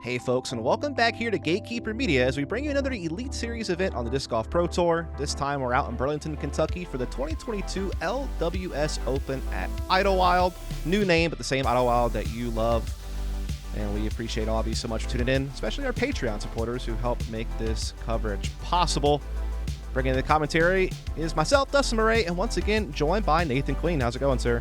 Hey folks, and welcome back here to Gatekeeper Media as we bring you another Elite Series event on the Disc Golf Pro Tour. This time we're out in Burlington, Kentucky for the 2022 LWS Open at Idlewild. New name, but the same Idlewild that you love. And we appreciate all of you so much for tuning in, especially our Patreon supporters who help make this coverage possible. Bringing in the commentary is myself, Dustin Mouret, and once again joined by Nathan Queen. How's it going, sir?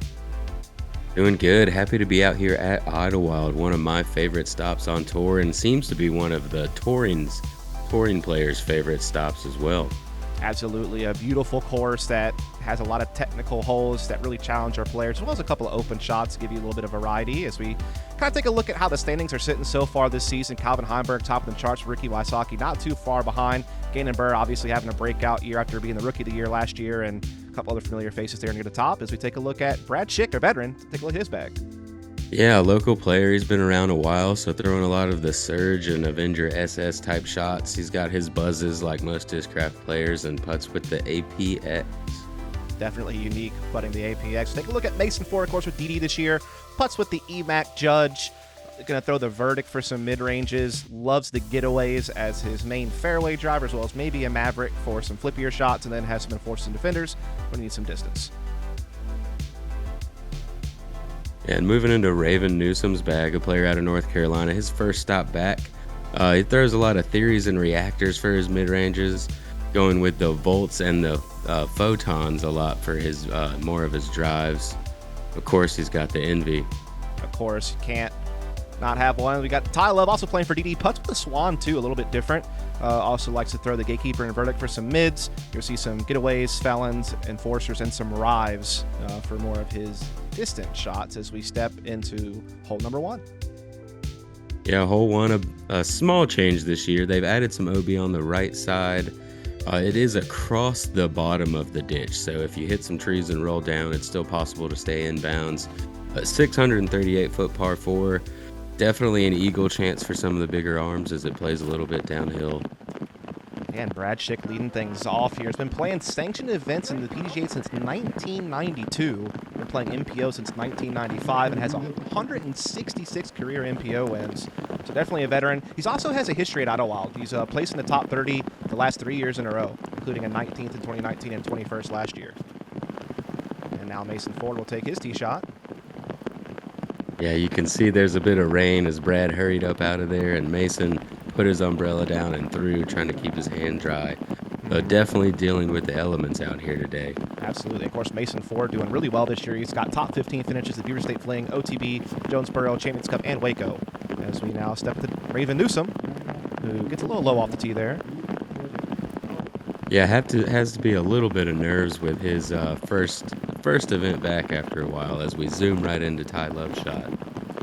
Doing good. Happy to be out here at Idlewild, one of my favorite stops on tour, and seems to be one of the touring players' favorite stops as well. Absolutely. A beautiful course that has a lot of technical holes that really challenge our players, as well as a couple of open shots to give you a little bit of variety as we kind of take a look at how the standings are sitting so far this season. Calvin Heimberg top of the charts, Ricky Wysocki not too far behind. Gannon Burr obviously having a breakout year after being the Rookie of the Year last year, and a couple other familiar faces there near the top as we take a look at Brad Schick, our veteran, to take a look at his bag. Yeah, a local player. He's been around a while, so throwing a lot of the Surge and Avenger SS type shots. He's got his buzzes like most Discraft players and putts with the APX. Definitely unique putting the APX. Take a look at Mason Ford, of course, with DD this year. Putts with the EMAC Judge. Going to throw the Verdict for some mid-ranges. Loves the getaways as his main fairway driver, as well as maybe a Maverick for some flippier shots, and then has some enforcing defenders when he needs some distance. And moving into Raven Newsom's bag, a player out of North Carolina, his first stop back. He throws a lot of theories and reactors for his mid-ranges, going with the volts and the photons a lot for his more of his drives. Of course, he's got the Envy. Of course, you can't not have one. We got Ty Love also playing for DD. Putts with the Swan, too, a little bit different. Also likes to throw the Gatekeeper and Verdict for some mids. You'll see some getaways, felons, enforcers, and some rives for more of his distant shots as we step into hole number one. Yeah, hole one, a small change this year. They've added some OB on the right side. It is across the bottom of the ditch, so if you hit some trees and roll down, it's still possible to stay in bounds. 638-foot par 4. Definitely an eagle chance for some of the bigger arms as it plays a little bit downhill. And Brad Schick leading things off here. Has been playing sanctioned events in the PDGA since 1992. Been playing MPO since 1995 and has 166 career MPO wins. So definitely a veteran. He also has a history at Idlewild. He's placed in the top 30 the last 3 years in a row, including a 19th in 2019 and 21st last year. And now Mason Ford will take his tee shot. Yeah, you can see there's a bit of rain as Brad hurried up out of there, and Mason put his umbrella down and threw, trying to keep his hand dry. Definitely dealing with the elements out here today. Absolutely. Of course, Mason Ford doing really well this year. He's got top 15 finishes at Beaver State Fling, OTB, Jonesboro, Champions Cup, and Waco. As we now step to Raven Newsom, who gets a little low off the tee there. Yeah, has to be a little bit of nerves with his first event back after a while as we zoom right into Ty Love's shot.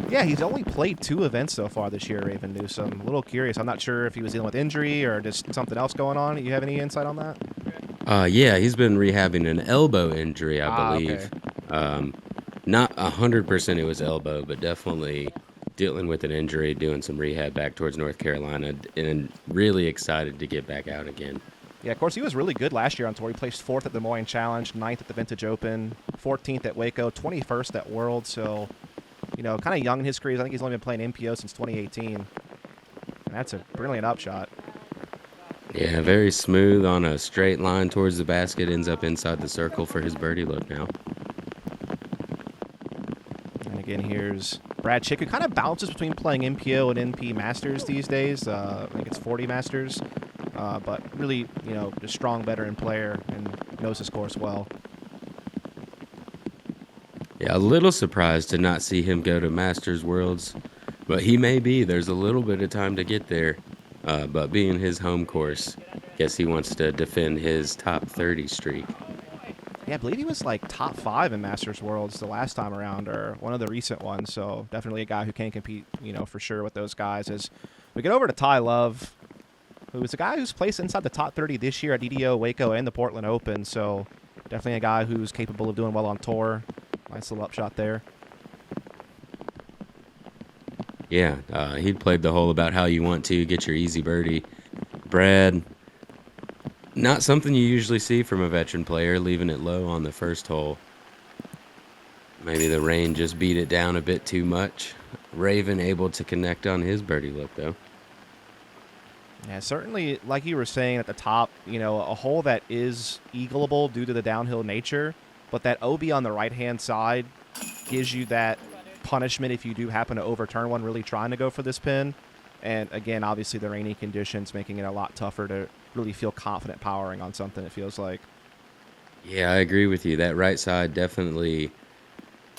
Yeah, he's only played 2 events so far this year, Raven Newsom. A little curious. I'm not sure if he was dealing with injury or just something else going on. You have any insight on that? Yeah, he's been rehabbing an elbow injury, I believe. Okay. Not 100% it was elbow, but definitely dealing with an injury, doing some rehab back towards North Carolina, and really excited to get back out again. Yeah, of course, he was really good last year on tour. He placed 4th at the Des Moines Challenge, 9th at the Vintage Open, 14th at Waco, 21st at World. So, kind of young in his career. I think he's only been playing MPO since 2018. And that's a brilliant upshot. Yeah, very smooth on a straight line towards the basket. Ends up inside the circle for his birdie look now. And again, here's Brad Schick, who kind of bounces between playing MPO and NP Masters these days. I think it's 40 Masters. But really, a strong veteran player and knows his course well. Yeah, a little surprised to not see him go to Masters Worlds, but he may be. There's a little bit of time to get there, but being his home course, guess he wants to defend his top 30 streak. Yeah, I believe he was like top 5 in Masters Worlds the last time around, or one of the recent ones, so definitely a guy who can compete, for sure with those guys. As we get over to Ty Love, who is a guy who's placed inside the top 30 this year at EDO, Waco, and the Portland Open. So definitely a guy who's capable of doing well on tour. Nice little upshot there. Yeah, he played the whole about how you want to get your easy birdie. Brad, not something you usually see from a veteran player, leaving it low on the first hole. Maybe the rain just beat it down a bit too much. Raven able to connect on his birdie look, though. Yeah, certainly, like you were saying at the top, a hole that is eagleable due to the downhill nature, but that OB on the right-hand side gives you that punishment if you do happen to overturn one really trying to go for this pin. And, again, obviously the rainy conditions making it a lot tougher to really feel confident powering on something, it feels like. Yeah, I agree with you. That right side definitely,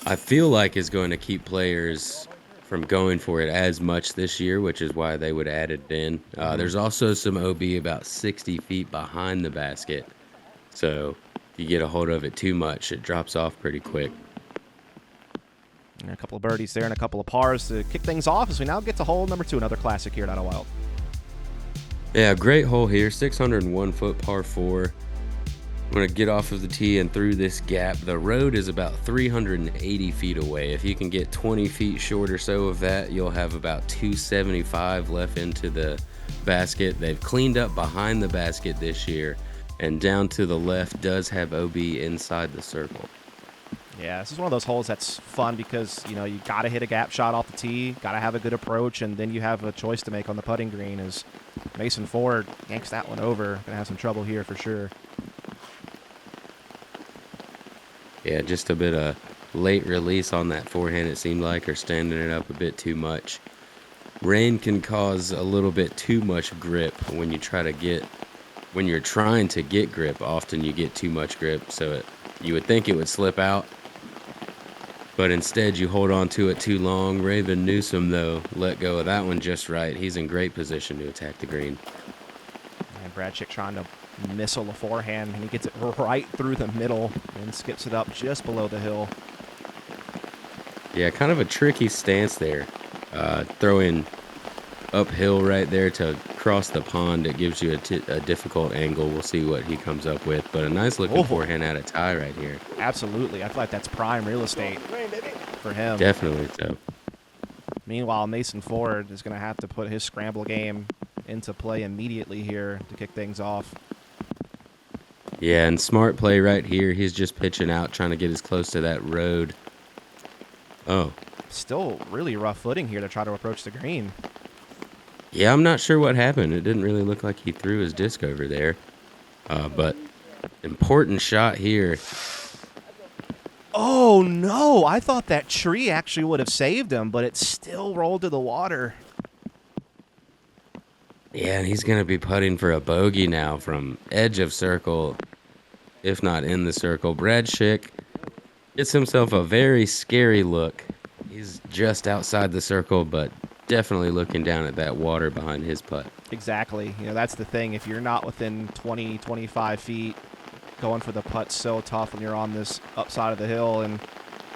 I feel like, is going to keep players from going for it as much this year, which is why they would add it in. There's also some OB about 60 feet behind the basket. So if you get a hold of it too much, it drops off pretty quick. And a couple of birdies there and a couple of pars to kick things off as we now get to hole number 2, another classic here at Idlewild. Yeah, great hole here, 601-foot par 4. I'm going to get off of the tee and through this gap. The road is about 380 feet away. If you can get 20 feet short or so of that, you'll have about 275 left into the basket. They've cleaned up behind the basket this year, and down to the left does have OB inside the circle. Yeah, this is one of those holes that's fun because, you got to hit a gap shot off the tee, got to have a good approach, and then you have a choice to make on the putting green as Mason Ford yanks that one over. Going to have some trouble here for sure. Yeah, just a bit of late release on that forehand, it seemed like, or standing it up a bit too much. Rain can cause a little bit too much grip when you're trying to get grip. Often you get too much grip, so you would think it would slip out, but instead you hold on to it too long. Raven Newsom, though, let go of that one just right. He's in great position to attack the green. And Brad Schick trying to missile the forehand, and he gets it right through the middle and skips it up just below the hill. Yeah, kind of a tricky stance there. Throwing uphill right there to cross the pond, it gives you a difficult angle. We'll see what he comes up with, but a nice looking forehand out of tie right here. Absolutely. I feel like that's prime real estate for him. Definitely so. Meanwhile, Mason Ford is going to have to put his scramble game into play immediately here to kick things off. Yeah, and smart play right here. He's just pitching out, trying to get as close to that road. Oh. Still really rough footing here to try to approach the green. Yeah, I'm not sure what happened. It didn't really look like he threw his disc over there. But important shot here. Oh, no. I thought that tree actually would have saved him, but it still rolled to the water. Yeah, and he's going to be putting for a bogey now from edge of circle, if not in the circle. Brad Schick gets himself a very scary look. He's just outside the circle, but definitely looking down at that water behind his putt. Exactly. That's the thing. If you're not within 20, 25 feet, going for the putt's so tough when you're on this upside of the hill, and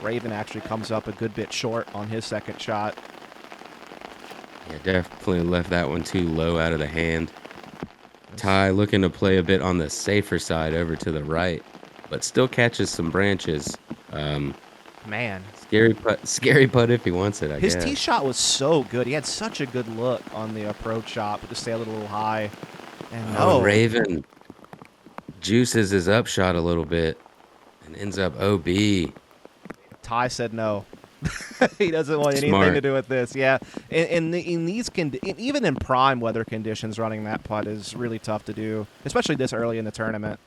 Raven actually comes up a good bit short on his second shot. Yeah, definitely left that one too low out of the hand. Ty looking to play a bit on the safer side over to the right, but still catches some branches. Man. Scary putt if he wants it, I guess. His tee shot was so good. He had such a good look on the approach shot, but just stay a little high. And Raven juices his upshot a little bit and ends up OB. Ty said no. He doesn't want anything to do with this. Yeah, in these even in prime weather conditions, running that putt is really tough to do, especially this early in the tournament.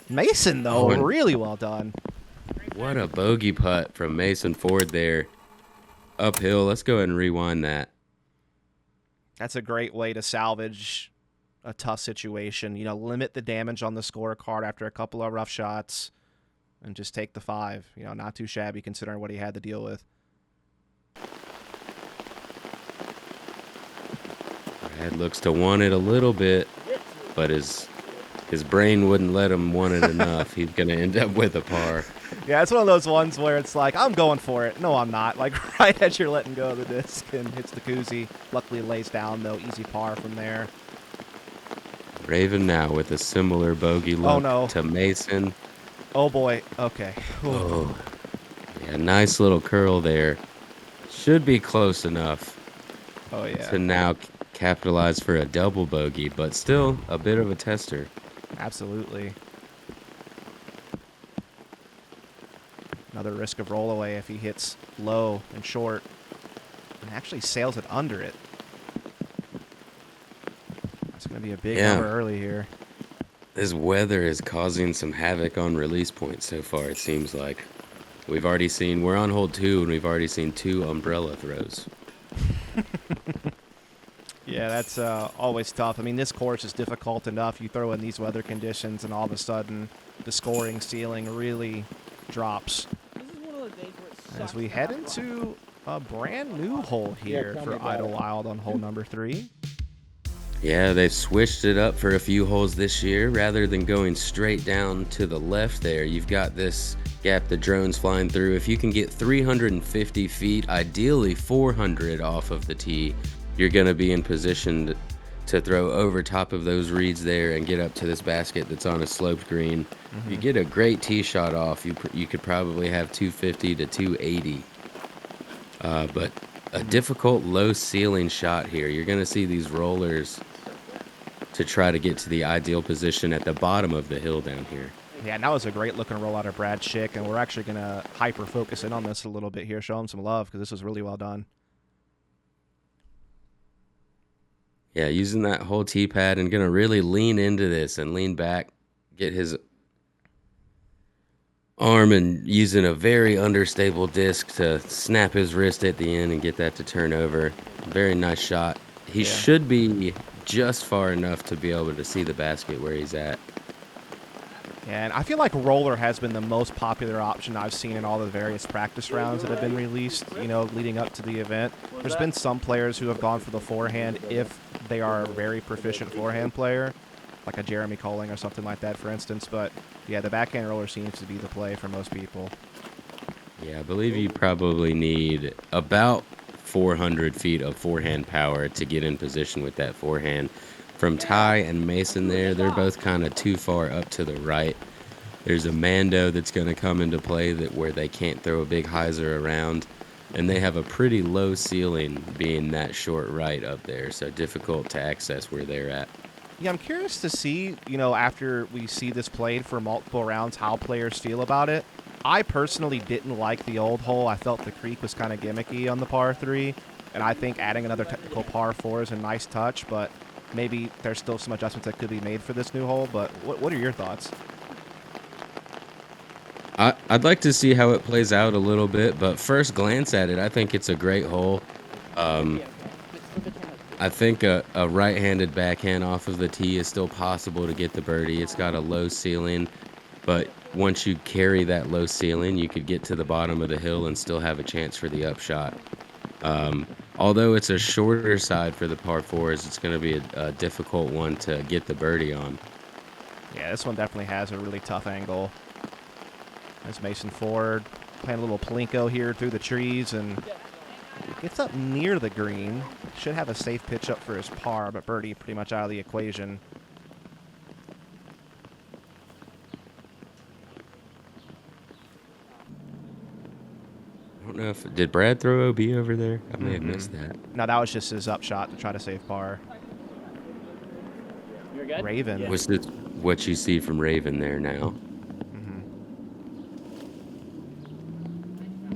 Mason, though, really well done. What a bogey putt from Mason Ford there. Uphill. Let's go ahead and rewind that. That's a great way to salvage a tough situation. Limit the damage on the scorecard after a couple of rough shots and just take the 5. Not too shabby considering what he had to deal with. Brad looks to want it a little bit, but his brain wouldn't let him want it enough. He's going to end up with a par. Yeah, it's one of those ones where it's like, I'm going for it. No, I'm not. Like, right as you're letting go of the disc and hits the koozie. Luckily lays down, though. Easy par from there. Raven now with a similar bogey look to Mason. Oh, boy. Okay. Oh, yeah, nice little curl there. Should be close enough to now capitalize for a double bogey, but still a bit of a tester. Absolutely. Another risk of rollaway if he hits low and short. and actually sails it under it. That's going to be a big number early here. This weather is causing some havoc on release points so far, it seems like. We're on hole 2, and we've already seen 2 umbrella throws. Yeah, that's always tough. I mean, this course is difficult enough. You throw in these weather conditions, and all of a sudden, the scoring ceiling really drops. As we head into a brand new hole here for Idlewild on hole number 3. Yeah, they've switched it up for a few holes this year. Rather than going straight down to the left there, you've got this gap the drone's flying through. If you can get 350 feet, ideally 400 off of the tee, you're going to be in position to throw over top of those reeds there and get up to this basket that's on a sloped green. If you get a great tee shot off, you could probably have 250 to 280. But a difficult low ceiling shot here. You're going to see these rollers to try to get to the ideal position at the bottom of the hill down here. Yeah, and that was a great looking roll out of Brad Schick, and we're actually going to hyper focus in on this a little bit here, show him some love, because this was really well done. Yeah, using that whole tee pad and going to really lean into this and lean back, get his arm and using a very understable disc to snap his wrist at the end and get that to turn over. Very nice shot. He should be just far enough to be able to see the basket where he's at. And I feel like roller has been the most popular option I've seen in all the various practice rounds that have been released, leading up to the event. There's been some players who have gone for the forehand if they are a very proficient forehand player, like a Jeremy Colling or something like that, for instance. But, yeah, the backhand roller seems to be the play for most people. Yeah, I believe you probably need about 400 feet of forehand power to get in position with that forehand. From Ty and Mason there, they're both kind of too far up to the right. There's a Mando that's going to come into play where they can't throw a big hyzer around, and they have a pretty low ceiling being that short right up there, so difficult to access where they're at. Yeah, I'm curious to see, after we see this played for multiple rounds, how players feel about it. I personally didn't like the old hole. I felt the creek was kind of gimmicky on the par 3, and I think adding another technical par 4 is a nice touch, but maybe there's still some adjustments that could be made for this new hole. But what are your thoughts? I'd like to see how it plays out a little bit, but first glance at it, I think it's a great hole. I think a right-handed backhand off of the tee is still possible to get the birdie. It's got a low ceiling, but once you carry that low ceiling, you could get to the bottom of the hill and still have a chance for the upshot. Although it's a shorter side for the par 4s, it's going to be a difficult one to get the birdie on. Yeah, this one definitely has a really tough angle. There's Mason Ford playing a little plinko here through the trees and gets up near the green. Should have a safe pitch up for his par, but birdie pretty much out of the equation. I don't know did Brad throw OB over there? I may have missed that. No, that was just his upshot to try to save par. You're good? Raven. What's what you see from Raven there now?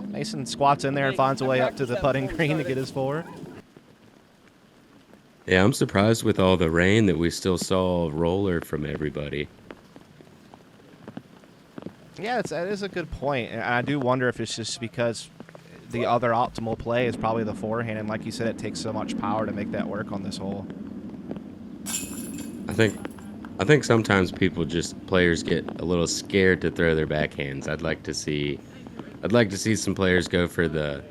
Mason squats in there and finds a way up to the putting green to get his 4. Yeah, I'm surprised with all the rain that we still saw roller from everybody. Yeah, that is a good point. And I do wonder if it's just because the other optimal play is probably the forehand. And like you said, it takes so much power to make that work on this hole. I think sometimes players get a little scared to throw their backhands. I'd like to see some players go for the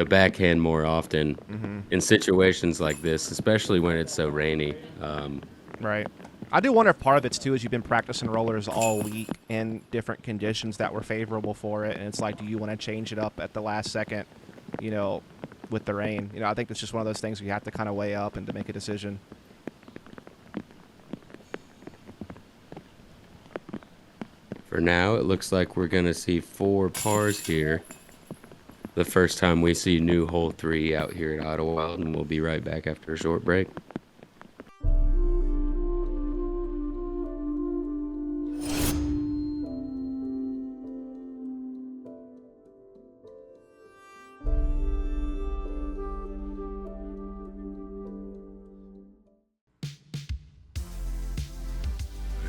backhand more often in situations like this, especially when it's so rainy. Right. I do wonder if part of it's, too, is you've been practicing rollers all week in different conditions that were favorable for it, and it's like, do you want to change it up at the last second, with the rain? I think it's just one of those things where you have to kind of weigh up and to make a decision. For now, it looks like we're going to see 4 pars here. The first time we see new hole 3 out here at Idlewild, and we'll be right back after a short break.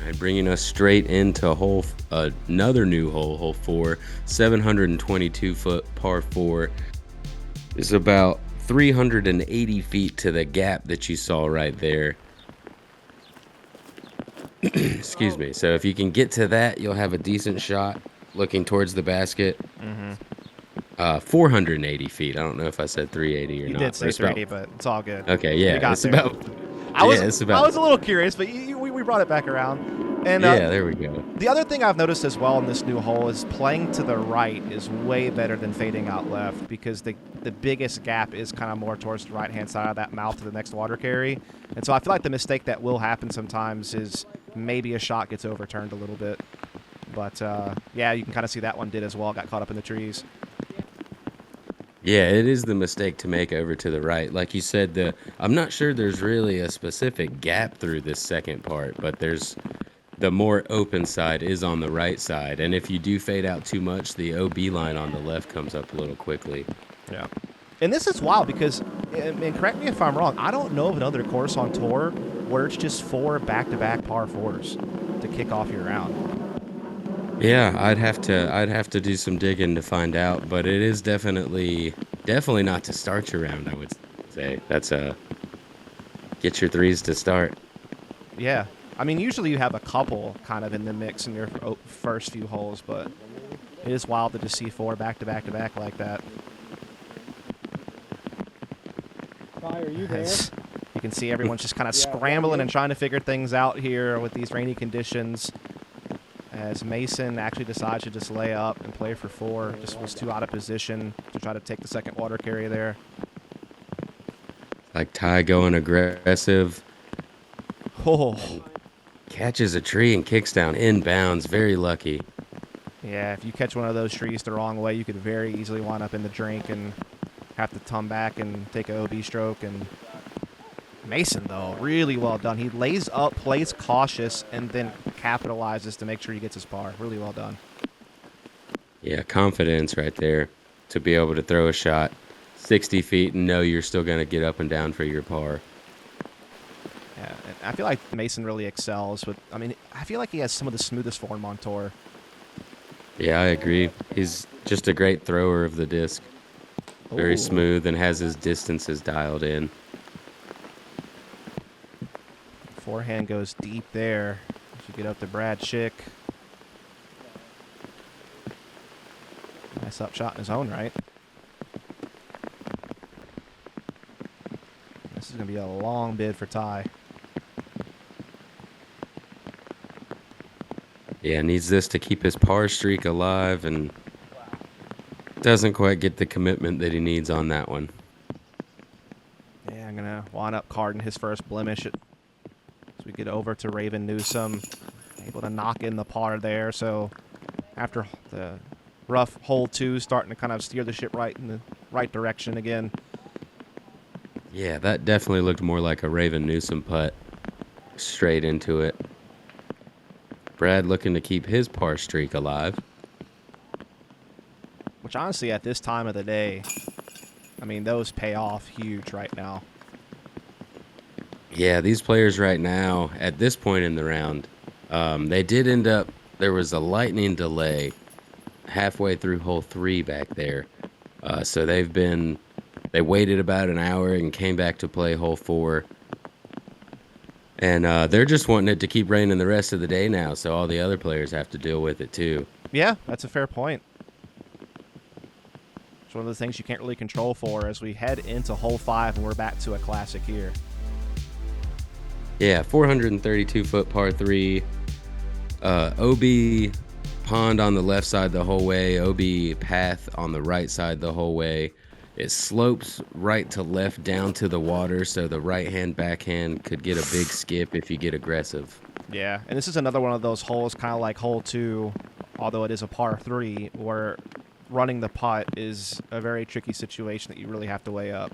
right, bringing us straight into another new hole, hole 4, 722-foot par 4. It's about 380 feet to the gap that you saw right there. Excuse me. So if you can get to that, you'll have a decent shot looking towards the basket. 480 feet. I don't know if I said 380 or You not. did say 380, but it's all good. Okay, yeah. It's about. I was a little curious, but we brought it back around. And yeah, there we go. The other thing I've noticed as well in this new hole is playing to the right is way better than fading out left, because the biggest gap is kind of more towards the right-hand side of that mouth to the next water carry. And so I feel like the mistake that will happen sometimes is maybe a shot gets overturned a little bit. But, yeah, you can kind of see that one did as well. Got caught up in the trees. Yeah, it is the mistake to make over to the right. Like you said, I'm not sure there's really a specific gap through this second part, but the more open side is on the right side. And if you do fade out too much, the OB line on the left comes up a little quickly. Yeah. And this is wild because, and correct me if I'm wrong, I don't know of another course on tour where it's just 4 back-to-back par 4s to kick off your round. Yeah, I'd have to do some digging to find out, but it is definitely not to start your round, I would say. That's get your threes to start. Yeah. I mean, usually you have a couple kind of in the mix in your first few holes, but it is wild to just see 4 back-to-back-to-back like that. Ty, are you there? You can see everyone's just kind of scrambling and trying to figure things out here with these rainy conditions. As Mason actually decides to just lay up and play for 4. Just was too out of position to try to take the second water carry there. Like Ty going aggressive. Oh. Catches a tree and kicks down inbounds. Very lucky. Yeah, if you catch one of those trees the wrong way, you could very easily wind up in the drink and have to come back and take a OB stroke. And Mason, though, really well done. He lays up, plays cautious, and then capitalizes to make sure he gets his par. Really well done. Yeah, confidence right there to be able to throw a shot 60 feet and know you're still going to get up and down for your par. Yeah, and I feel like Mason really excels with, I mean, I feel like he has some of the smoothest form on tour. Yeah, I agree. He's just a great thrower of the disc. Very Ooh. smooth and has his distances dialed in. Forehand goes deep there. Should get up to Brad Schick. Nice up shot in his own right. This is going to be a long bid for Ty. Yeah, needs this to keep his par streak alive and doesn't quite get the commitment that he needs on that one. Yeah, I'm going to wind up carding his first blemish as we get over to Raven Newsom. Able to knock in the par there. So after the rough hole 2, starting to kind of steer the ship right in the right direction again. Yeah, that definitely looked more like a Raven Newsom putt. Straight into it. Brad looking to keep his par streak alive. Which honestly, at this time of the day, I mean, those pay off huge right now. Yeah, these players right now, at this point in the round, they did end up, there was a lightning delay halfway through hole 3 back there. So they waited about an hour and came back to play hole 4. And they're just wanting it to keep raining the rest of the day now, so all the other players have to deal with it too. Yeah, that's a fair point. It's one of the things you can't really control for as we head into hole 5 and we're back to a classic here. Yeah, 432-foot par 3. OB pond on the left side the whole way. OB path on the right side the whole way. It slopes right to left down to the water, so the right-hand backhand could get a big skip if you get aggressive. Yeah, and this is another one of those holes, kind of like hole 2, although it is a par 3, where running the putt is a very tricky situation that you really have to weigh up.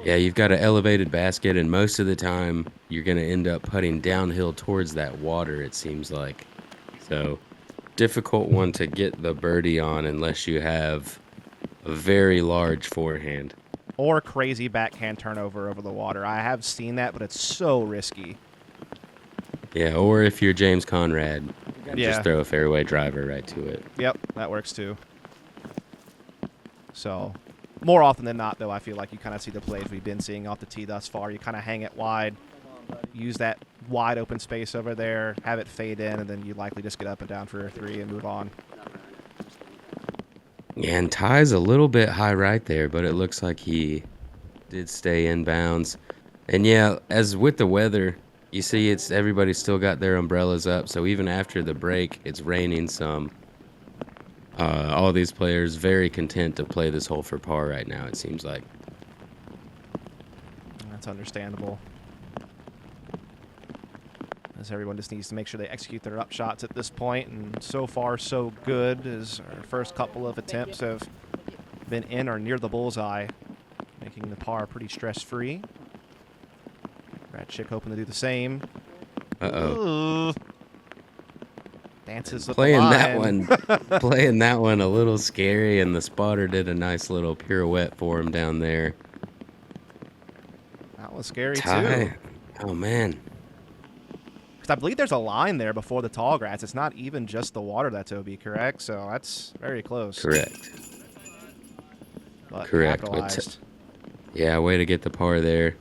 Yeah, you've got an elevated basket, and most of the time you're going to end up putting downhill towards that water, it seems like. So, difficult one to get the birdie on unless you have a very large forehand. Or crazy backhand turnover over the water. I have seen that, but it's so risky. Yeah, or if you're James Conrad, Yeah. just throw a fairway driver right to it. Yep, that works too. So, more often than not, though, I feel like you kind of see the plays we've been seeing off the tee thus far. You kind of hang it wide, use that wide open space over there, have it fade in, and then you likely just get up and down for a 3 and move on. Yeah, and Ty's a little bit high right there, but it looks like he did stay in bounds. And yeah, as with the weather, you see everybody's still got their umbrellas up, so even after the break, it's raining some. All these players very content to play this hole for par right now, it seems like. That's understandable. As everyone just needs to make sure they execute their up shots at this point, and so far so good, as our first couple of attempts have been in or near the bullseye, making the par pretty stress-free. Brad Schick hoping to do the same. Uh-oh. Ooh. Dances with Playing the that line. one, playing that one a little scary, and the spotter did a nice little pirouette for him down there. That was scary Ty, too. oh man. Because I believe there's a line there before the tall grass. It's not even just the water that's OB, correct? So that's very close. Correct. But Correct. capitalized. Yeah, way to get the par there.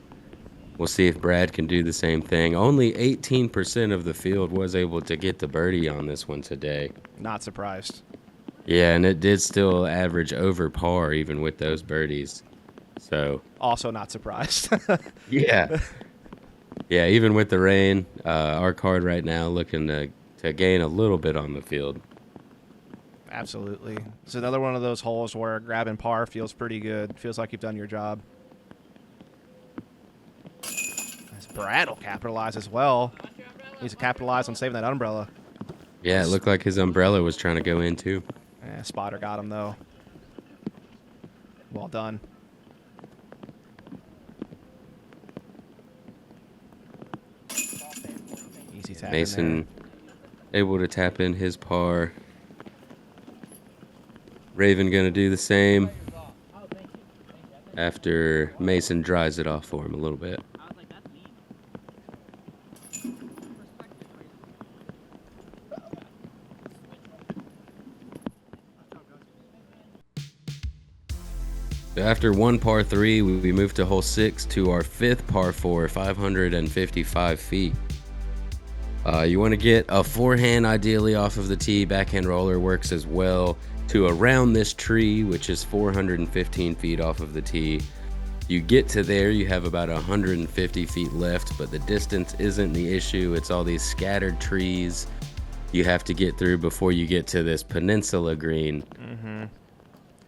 We'll see if Brad can do the same thing. Only 18% of the field was able to get the birdie on this one today. Not surprised. Yeah, and it did still average over par even with those birdies. So Also not surprised. yeah. Yeah, even with the rain, our card right now looking to gain a little bit on the field. Absolutely. It's another one of those holes where grabbing par feels pretty good. Feels like you've done your job. As Brad will capitalize as well. Needs to capitalize on saving that umbrella. Yeah, it looked like his umbrella was trying to go in too. Spotter got him, though. Well done. Easy tap Mason able to tap in his par. Raven gonna do the same after Mason dries it off for him a little bit. So after one par 3, we move to hole 6 to our 5th par 4, 555 feet. You want to get a forehand ideally off of the tee. Backhand roller works as well to around this tree, which is 415 feet off of the tee. You get to there, you have about 150 feet left, but the distance isn't the issue. It's all these scattered trees you have to get through before you get to this peninsula green. Mm-hmm.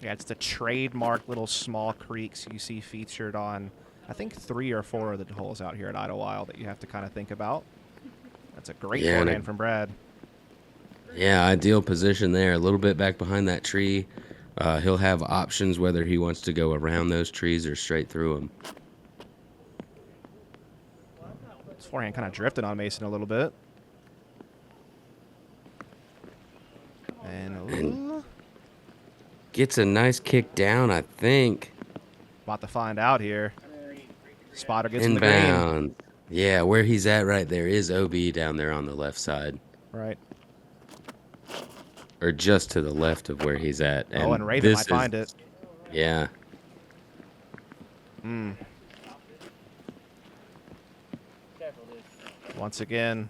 Yeah, it's the trademark little small creeks you see featured on, I think, 3 or 4 of the holes out here at Idlewild that you have to kind of think about. That's a great forehand from Brad. Yeah, ideal position there. A little bit back behind that tree. He'll have options whether he wants to go around those trees or straight through them. His forehand kind of drifted on Mason a little bit. And gets a nice kick down, I think. About to find out here. Spotter gets in the Inbound. green. Yeah, where he's at right there is OB down there on the left side. Right. Or just to the left of where he's at. And Raven might find it. Yeah. Once again,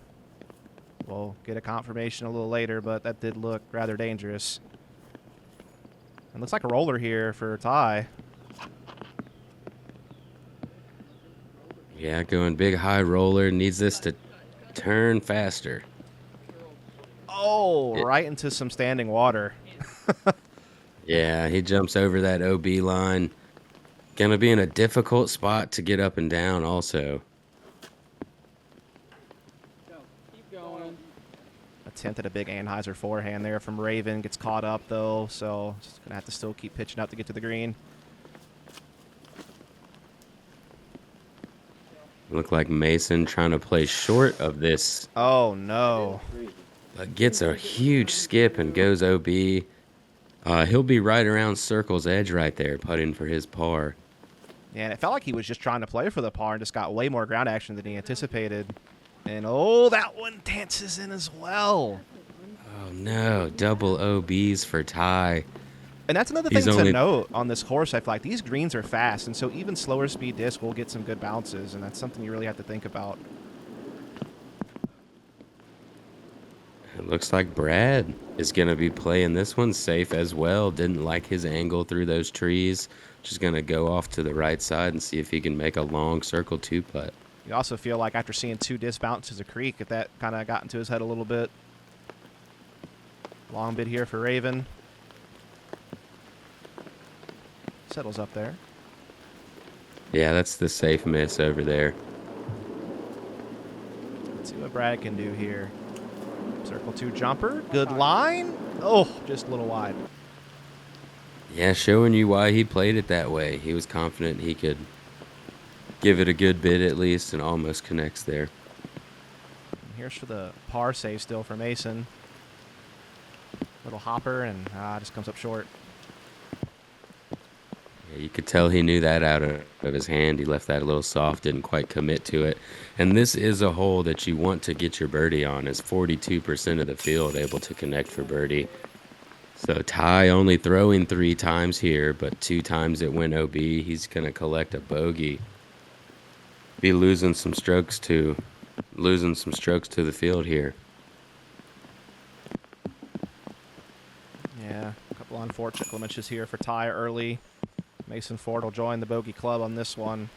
we'll get a confirmation a little later, but that did look rather dangerous. It looks like a roller here for Ty. Yeah, going big high roller. Needs this to turn faster. Oh, right into some standing water. Yeah, he jumps over that OB line. Gonna be in a difficult spot to get up and down also. Keep going. Attempted a big Anheuser forehand there from Raven. Gets caught up, though, so just going to have to still keep pitching up to get to the green. Look like Mason trying to play short of this. Oh, no. But gets a huge skip and goes OB. He'll be right around circle's edge right there, putting for his par. Yeah, and it felt like he was just trying to play for the par and just got way more ground action than he anticipated. And oh, that one dances in as well. Oh no, double OBs for Ty. And that's another He's thing to only- note on this course. I feel like these greens are fast, and so even slower speed disc will get some good bounces, and that's something you really have to think about. It looks like Brad is going to be playing this one safe as well. Didn't like his angle through those trees. Just going to go off to the right side and see if he can make a long circle 2-putt. You also feel like after seeing 2 disc bounces a creek, if that kind of got into his head a little bit. Long bid here for Raven. Settles up there. Yeah, that's the safe miss over there. Let's see what Brad can do here. Circle 2 jumper. Good line. Oh, just a little wide. Yeah, showing you why he played it that way. He was confident he could give it a good bid at least, and almost connects there. And here's for the par save still for Mason. Little hopper, and just comes up short. Yeah, you could tell he knew that out of his hand. He left that a little soft, didn't quite commit to it. And this is a hole that you want to get your birdie on, is 42% of the field able to connect for birdie. So Ty only throwing 3 times here, but 2 times it went OB. He's going to collect a bogey. Be losing some strokes to the field here. Yeah, a couple unfortunate clemences here for Ty early. Mason Ford will join the bogey club on this one.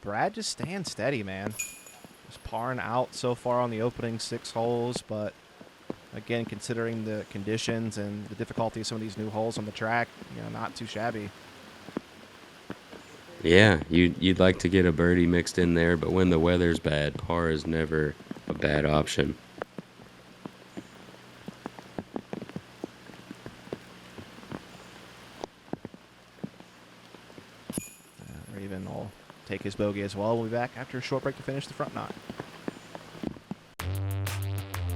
Brad just staying steady, man. Just parring out so far on the opening 6 holes, but again, considering the conditions and the difficulty of some of these new holes on the track, not too shabby. Yeah, you'd like to get a birdie mixed in there, but when the weather's bad, par is never a bad option. Raven will take his bogey as well. We'll be back after a short break to finish the front 9.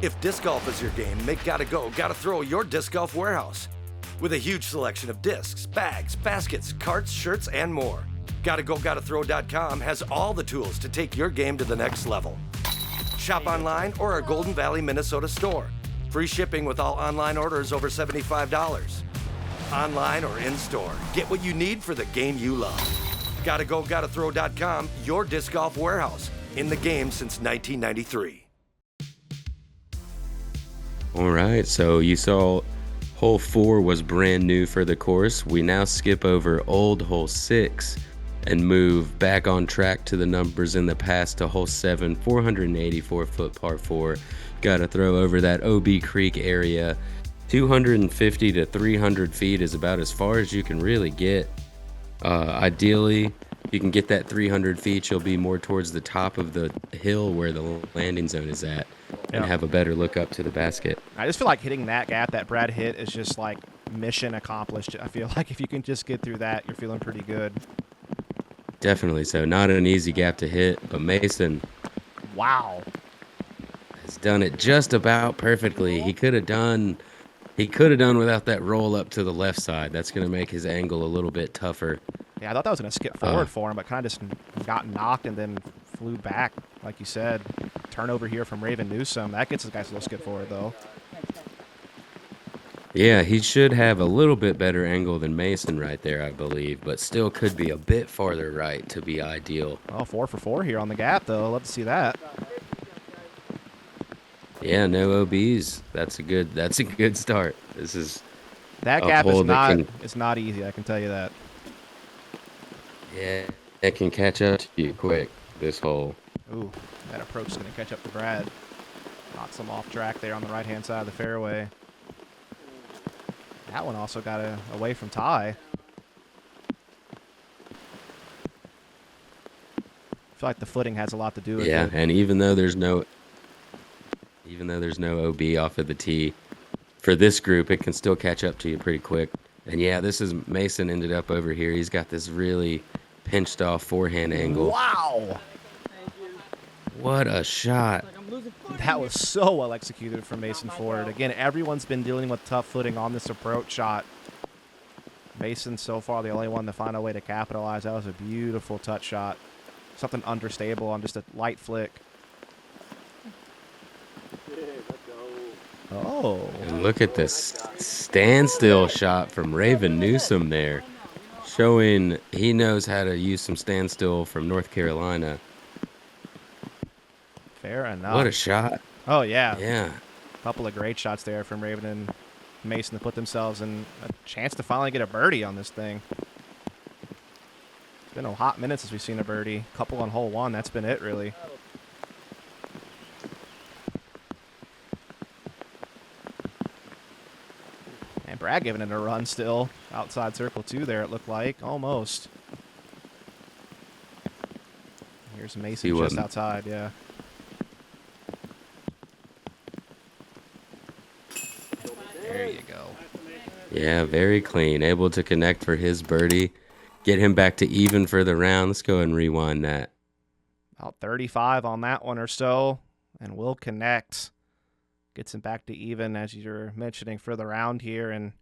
If disc golf is your game, make Gotta Go, Gotta Throw your disc golf warehouse. With a huge selection of discs, bags, baskets, carts, shirts, and more. GottaGoGottaThrow.com has all the tools to take your game to the next level. Shop online or our Golden Valley, Minnesota store. Free shipping with all online orders over $75. Online or in-store, get what you need for the game you love. GottaGoGottaThrow.com, your disc golf warehouse. In the game since 1993. All right, so you saw hole 4 was brand new for the course. We now skip over old hole 6 and move back on track to the numbers in the past to hole 7, 484-foot par 4. Got to throw over that OB Creek area. 250 to 300 feet is about as far as you can really get. Ideally, you can get that 300 feet. You'll be more towards the top of the hill where the landing zone is at, and have a better look up to the basket. I just feel like hitting that gap that Brad hit is just like mission accomplished. I feel like if you can just get through that, you're feeling pretty good. Definitely so. Not an easy gap to hit, but Mason Wow. has done it just about perfectly. He could have done without that roll up to the left side. That's going to make his angle a little bit tougher. Yeah, I thought that was going to skip forward for him, but kind of just got knocked and then flew back, like you said. Turnover here from Raven Newsom. That gets the guys a little skip forward, though. Yeah, he should have a little bit better angle than Mason right there, I believe, but still could be a bit farther right to be ideal. Oh, 4 for 4 here on the gap, though. Love to see that. Yeah, no OBs. That's a good start. This is That a gap hole is that not it's not easy, I can tell you that. Yeah, it can catch up to you quick, this hole. Ooh, that approach is going to catch up to Brad. Knocks him off track there on the right-hand side of the fairway. That one also got away from Ty. I feel like the footing has a lot to do with Yeah, it. and even though there's no OB off of the tee, for this group, it can still catch up to you pretty quick. And yeah, this is Mason ended up over here. He's got this really pinched off forehand angle. Wow! What a shot. That was so well executed from Mason Ford. Again, everyone's been dealing with tough footing on this approach shot. Mason so far the only one to find a way to capitalize. That was a beautiful touch shot. Something understable on just a light flick. Oh. And look at this standstill shot from Raven Newsom there, showing he knows how to use some standstill from North Carolina. Fair enough. What a shot. Oh, yeah. Yeah. A couple of great shots there from Raven and Mason to put themselves in a chance to finally get a birdie on this thing. It's been a hot minute since we've seen a birdie. Couple on hole one. That's been it, really. And Brad giving it a run still. Outside circle two there, it looked like. Almost. Here's Mason just outside, yeah. There you go. Yeah, very clean. Able to connect for his birdie. Get him back to even for the round. Let's go ahead and rewind that. About 35 on that one or so. And will connect. Gets him back to even, as you're mentioning, for the round here. And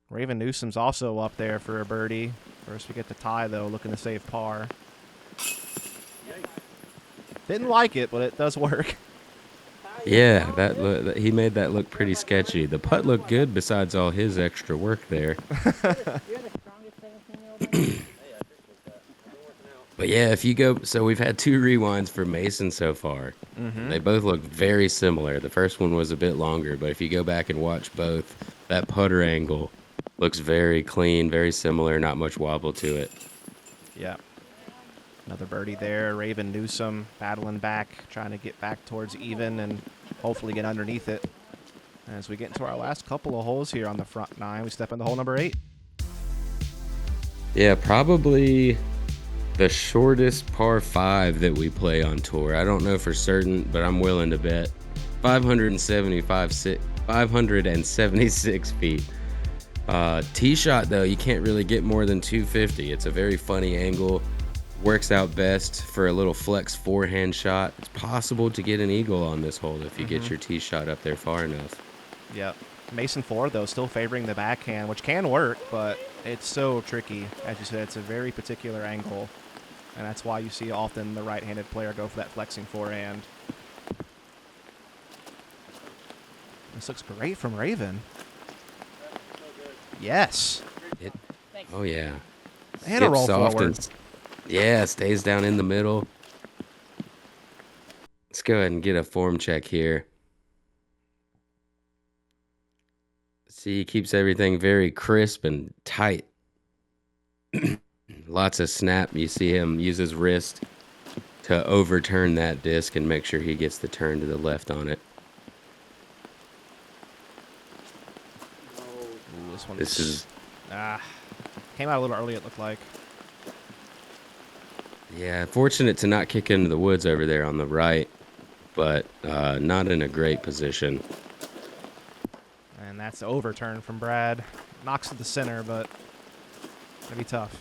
Raven Newsom's also up there for a birdie. First we get the tie, though, looking to save par. Didn't like it, but it does work. Yeah, he made that look pretty sketchy. The putt looked good besides all his extra work there. But yeah, if you go, so we've had 2 rewinds for Mason so far. Mm-hmm. They both look very similar. The first one was a bit longer, but if you go back and watch both, that putter angle looks very clean, very similar, not much wobble to it. Yeah. Another birdie there. Raven Newsom battling back, trying to get back towards even and hopefully get underneath it. As we get into our last couple of holes here on the front 9, we step into hole number 8. Yeah, probably the shortest par 5 that we play on tour. I don't know for certain, but I'm willing to bet 576 feet. Tee shot, though, you can't really get more than 250. It's a very funny angle. Works out best for a little flex forehand shot. It's possible to get an eagle on this hole if you get your tee shot up there far enough. Yep. Mason Ford, though, still favoring the backhand, which can work, but it's so tricky. As you said, it's a very particular angle, and that's why you see often the right-handed player go for that flexing forehand. This looks great from Raven. Yes. Oh, yeah. And a roll soft forward. Yeah, stays down in the middle. Let's go ahead and get a form check here. See, he keeps everything very crisp and tight. Lots of snap. You see him use his wrist to overturn that disc and make sure he gets the turn to the left on it. Ooh, this is... came out a little early, it looked like. Yeah, fortunate to not kick into the woods over there on the right, but not in a great position. And that's the overturn from Brad. Knocks to the center, but gonna be tough.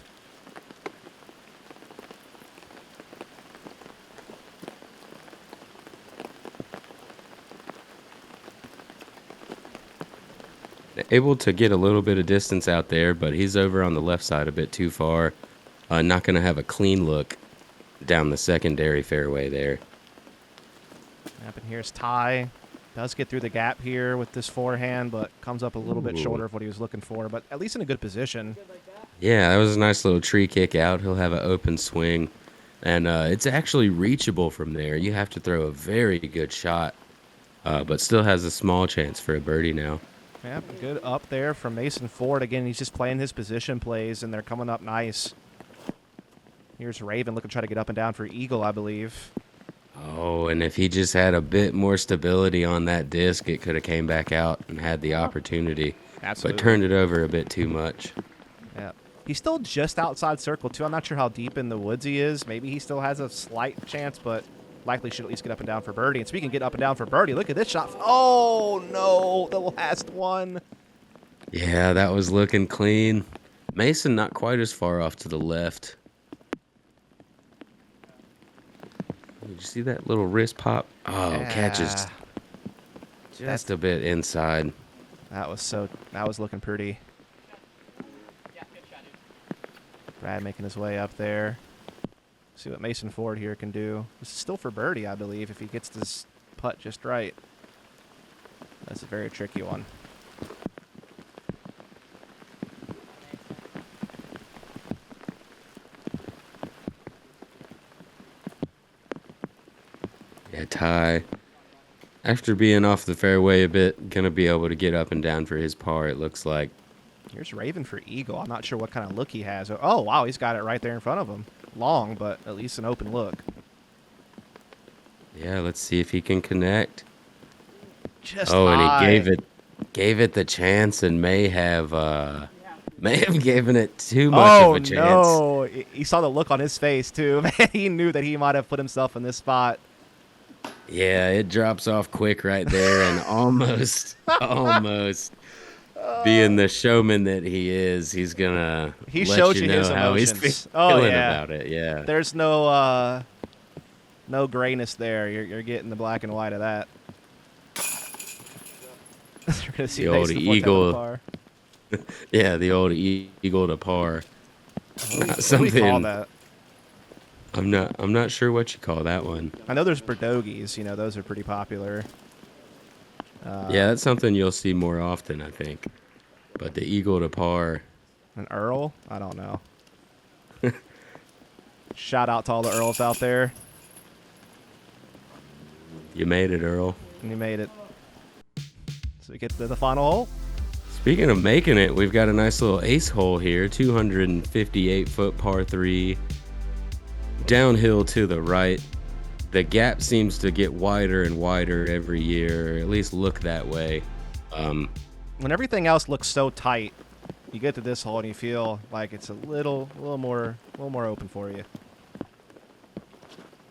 Able to get a little bit of distance out there, but he's over on the left side a bit too far. Not going to have a clean look down the secondary fairway there. Up in here's Ty. Does get through the gap here with this forehand, but comes up a little bit shorter of what he was looking for, but at least in a good position. Yeah, that was a nice little tree kick out. He'll have an open swing, and it's actually reachable from there. You have to throw a very good shot, but still has a small chance for a birdie now. Yep, good up there from Mason Ford. Again, he's just playing his position plays, and they're coming up nice. Here's Raven looking to try to get up and down for eagle, I believe. Oh, and if he just had a bit more stability on that disc, it could have came back out and had the opportunity. Absolutely. But turned it over a bit too much. Yeah. He's still just outside circle, too. I'm not sure how deep in the woods he is. Maybe he still has a slight chance, but likely should at least get up and down for birdie. And speaking of get up and down for birdie, look at this shot. Oh, no, the last one. Yeah, that was looking clean. Mason not quite as far off to the left. Did you see that little wrist pop? Oh, yeah. Catches just a bit inside. That was looking pretty. Brad making his way up there. See what Mason Ford here can do. This is still for birdie, I believe, if he gets this putt just right. That's a very tricky one. Yeah, Ty, after being off the fairway a bit, going to be able to get up and down for his par, it looks like. Here's Raven for eagle. I'm not sure what kind of look he has. Oh, wow, he's got it right there in front of him. Long, but at least an open look. Yeah, let's see if he can connect. Just And high. he gave it the chance and may have given it too much of a chance. Oh, no. He saw the look on his face, too. Man, he knew that he might have put himself in this spot. Yeah, it drops off quick right there and almost being the showman that he is, he's gonna He let showed you you know his how he's emotions. feeling Yeah. about it. Yeah. There's no grayness there. You're getting the black and white of that. You're gonna see The old Mason put that eagle. on par. Yeah, the old eagle to par. What do we call that? I'm not sure what you call that one. I know there's Berdogies. You know, those are pretty popular. Yeah, that's something you'll see more often, I think. But the eagle to par. An Earl? I don't know. Shout out to all the Earls out there. You made it, Earl. And you made it. So we get to the final hole. Speaking of making it, we've got a nice little ace hole here. 258-foot par 3. Downhill to the right. The gap seems to get wider and wider every year, or at least look that way. When everything else looks so tight, you get to this hole and you feel like it's a little more open for you.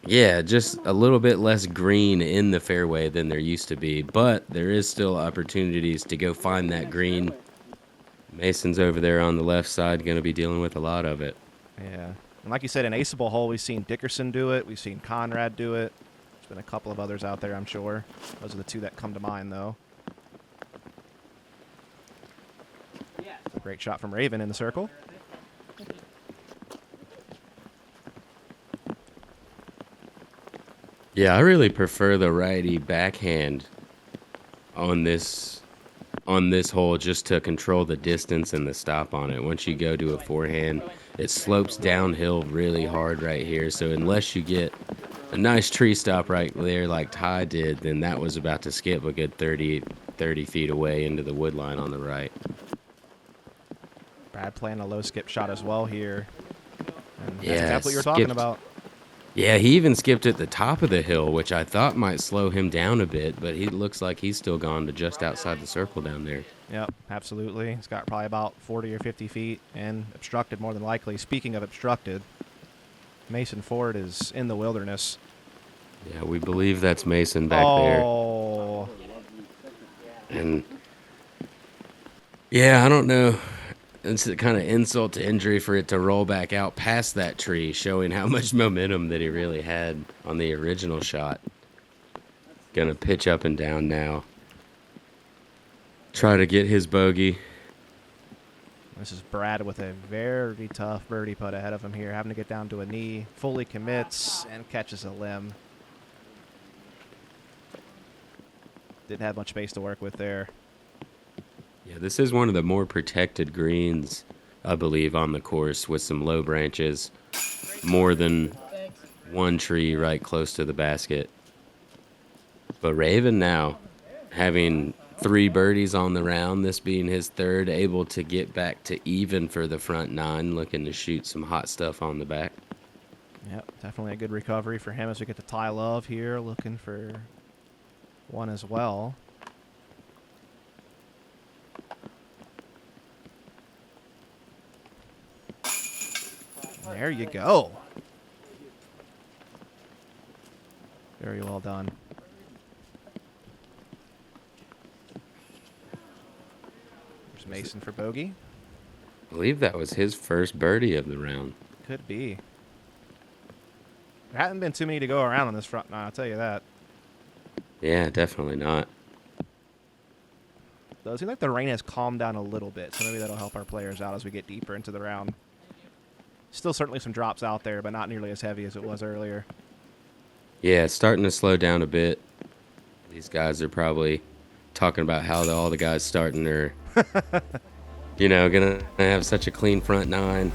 Yeah, just a little bit less green in the fairway than there used to be, but there is still opportunities to go find that green. Mason's over there on the left side, going to be dealing with a lot of it. Yeah. And like you said, an aceable hole, we've seen Dickerson do it. We've seen Conrad do it. There's been a couple of others out there, I'm sure. Those are the two that come to mind, though. Great shot from Raven in the circle. Yeah, I really prefer the righty backhand on this hole just to control the distance and the stop on it. Once you go to a forehand, it slopes downhill really hard right here. So unless you get a nice tree stop right there like Ty did, then that was about to skip a good 30 feet away into the wood line on the right. Brad playing a low skip shot as well here. And that's Yeah, exactly what you were talking skipped. about. Yeah, he even skipped at the top of the hill, which I thought might slow him down a bit, but he looks like he's still gone to just outside the circle down there. Yep, absolutely. It's got probably about 40 or 50 feet and obstructed more than likely. Speaking of obstructed, Mason Ford is in the wilderness. Yeah, we believe that's Mason back there. Oh, And yeah, I don't know. It's a kind of insult to injury for it to roll back out past that tree, showing how much momentum that he really had on the original shot. Gonna pitch up and down now. Try to get his bogey. this is Brad with a very tough birdie putt ahead of him here, having to get down to a knee, fully commits, and catches a limb. Didn't have much space to work with there. Yeah, this is one of the more protected greens, I believe, on the course with some low branches. More than one tree right close to the basket. But Raven now, having 3 birdies on the round, this being his third, able to get back to even for the front 9, looking to shoot some hot stuff on the back. Yep, definitely a good recovery for him as we get to Ty Love here, looking for one as well. There you go. Very well done. There's Mason for bogey. I believe that was his first birdie of the round. Could be. There haven't been too many to go around on this front nine, I'll tell you that. Yeah, definitely not. Though it seems like the rain has calmed down a little bit, so maybe that'll help our players out as we get deeper into the round. Still certainly some drops out there, but not nearly as heavy as it was earlier. Yeah, it's starting to slow down a bit. These guys are probably talking about how all the guys starting are, gonna have such a clean front nine.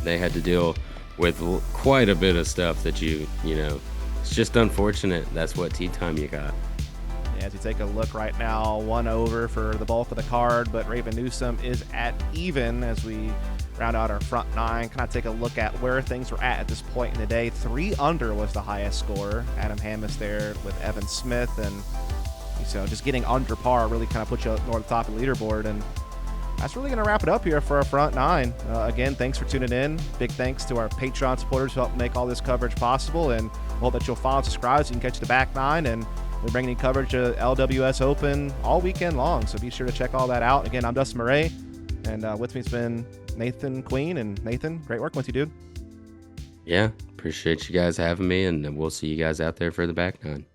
They had to deal with quite a bit of stuff that it's just unfortunate. That's what tee time you got. Yeah, as we take a look right now, 1 over for the bulk of the card, but Raven Newsom is at even as we round out our front nine. Kind of take a look at where things were at this point in the day. 3 under was the highest score. Adam Hammis there with Evan Smith, and so just getting under par really kind of put you north the top of the leaderboard. And that's really going to wrap it up here for our front nine. Again, thanks for tuning in. Big thanks to our Patreon supporters who help make all this coverage possible, and we hope that you'll follow and subscribe so you can catch the back nine. And we're bringing you coverage of LWS Open all weekend long, so be sure to check all that out. Again, I'm Dustin Mouret, and with me has been Nathan Queen. And Nathan, great working with you, dude. Yeah, appreciate you guys having me, and we'll see you guys out there for the back nine.